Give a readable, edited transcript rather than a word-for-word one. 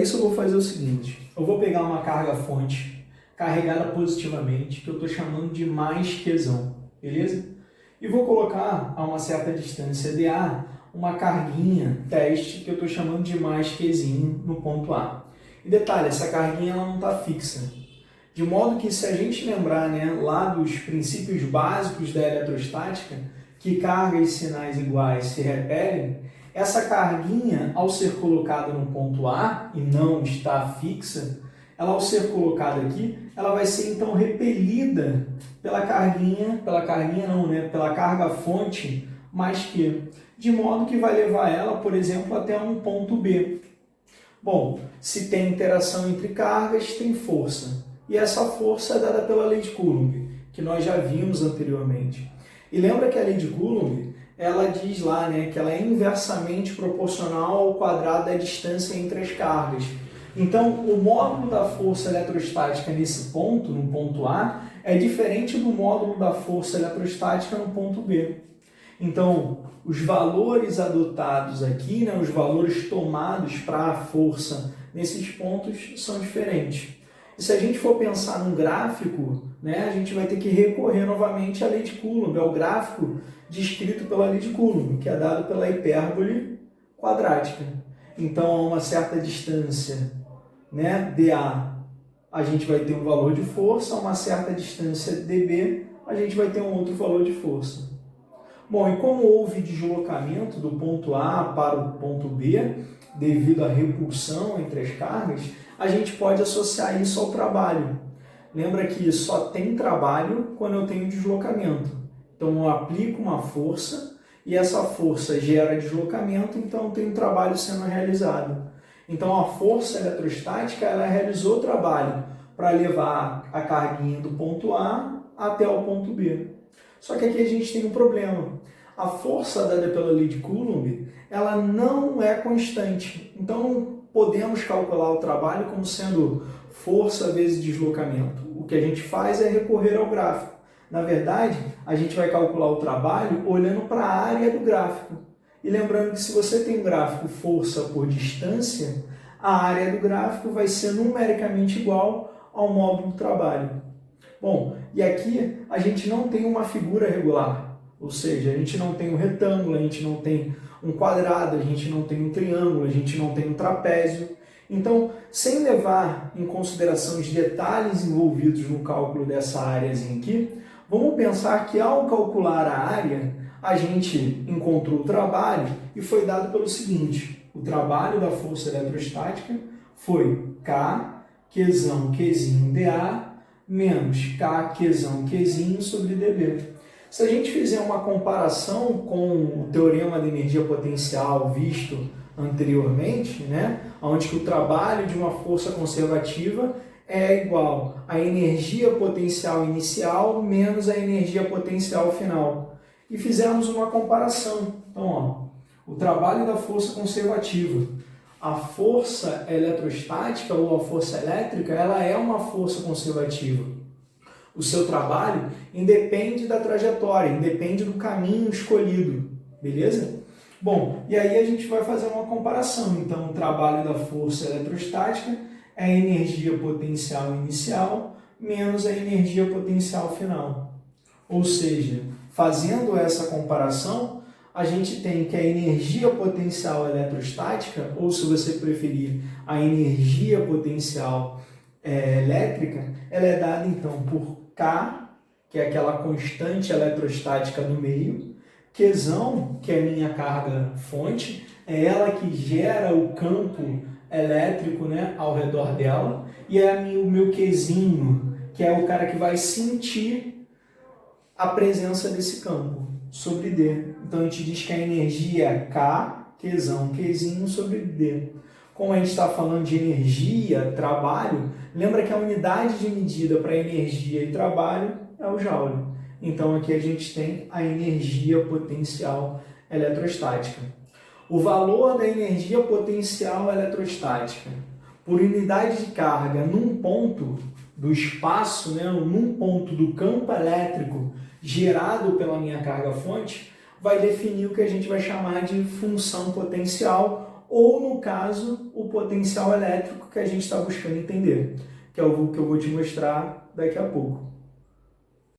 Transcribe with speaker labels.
Speaker 1: Isso eu vou fazer o seguinte, eu vou pegar uma carga fonte carregada positivamente, que eu estou chamando de mais Qzão, beleza? E vou colocar a uma certa distância dA uma carguinha teste que eu estou chamando de mais Qzinho no ponto A. E detalhe, essa carguinha ela não está fixa. De modo que se a gente lembrar, né, lá dos princípios básicos da eletrostática, que cargas e sinais iguais se repelem, essa carguinha, ao ser colocada no ponto A e não está fixa, ela ao ser colocada aqui, ela vai ser então repelida pela carguinha não, né, pela carga fonte mais Q, de modo que vai levar ela, por exemplo, até um ponto B. Bom, se tem interação entre cargas, tem força. E essa força é dada pela lei de Coulomb, que nós já vimos anteriormente. E lembra que a lei de Coulomb, ela diz lá, né, que ela é inversamente proporcional ao quadrado da distância entre as cargas. Então, o módulo da força eletrostática nesse ponto, no ponto A, é diferente do módulo da força eletrostática no ponto B. Então, os valores adotados aqui, né, os valores tomados para a força nesses pontos são diferentes. E se a gente for pensar num gráfico, né, a gente vai ter que recorrer novamente à lei de Coulomb, ao gráfico descrito pela lei de Coulomb, que é dado pela hipérbole quadrática. Então, a uma certa distância, né, dA, a gente vai ter um valor de força, a uma certa distância dB, a gente vai ter um outro valor de força. Bom, e como houve deslocamento do ponto A para o ponto B, devido à repulsão entre as cargas, a gente pode associar isso ao trabalho. Lembra que só tem trabalho quando eu tenho deslocamento. Então, eu aplico uma força e essa força gera deslocamento, então tem um trabalho sendo realizado. Então, a força eletrostática ela realizou o trabalho para levar a carguinha do ponto A até o ponto B. Só que aqui a gente tem um problema. A força dada pela lei de Coulomb, ela não é constante. Então, não podemos calcular o trabalho como sendo força vezes deslocamento. O que a gente faz é recorrer ao gráfico. Na verdade, a gente vai calcular o trabalho olhando para a área do gráfico. E lembrando que se você tem um gráfico força por distância, a área do gráfico vai ser numericamente igual ao módulo do trabalho. Bom, e aqui a gente não tem uma figura regular, ou seja, a gente não tem um retângulo, a gente não tem um quadrado, a gente não tem um triângulo, a gente não tem um trapézio. Então, sem levar em consideração os detalhes envolvidos no cálculo dessa áreazinha aqui, vamos pensar que ao calcular a área, a gente encontrou o trabalho e foi dado pelo seguinte: o trabalho da força eletrostática foi K, Qzão, Qzinho, dA, menos K, Qzão, Qzinho sobre dB. Se a gente fizer uma comparação com o teorema da energia potencial visto anteriormente, né, onde que o trabalho de uma força conservativa é igual à energia potencial inicial menos a energia potencial final. E fizemos uma comparação. Então, ó, o trabalho da força conservativa. A força eletrostática ou a força elétrica, ela é uma força conservativa. O seu trabalho independe da trajetória, independe do caminho escolhido, beleza? Bom, e aí a gente vai fazer uma comparação. Então, o trabalho da força eletrostática é a energia potencial inicial menos a energia potencial final. Ou seja, fazendo essa comparação, a gente tem que a energia potencial eletrostática, ou se você preferir, a energia potencial elétrica, ela é dada então por K, que é aquela constante eletrostática do meio, Qzão, que é a minha carga fonte, é ela que gera o campo elétrico, né, ao redor dela, e é o meu Qzinho, que é o cara que vai sentir a presença desse campo sobre D. Então a gente diz que a energia é K, Qzão, Qzinho sobre D. Como a gente está falando de energia, trabalho, lembra que a unidade de medida para energia e trabalho é o Joule. Então aqui a gente tem a energia potencial eletrostática. O valor da energia potencial eletrostática por unidade de carga num ponto do espaço, né, num ponto do campo elétrico gerado pela minha carga fonte, vai definir o que a gente vai chamar de função potencial ou, no caso, o potencial elétrico que a gente está buscando entender, que é o que eu vou te mostrar daqui a pouco.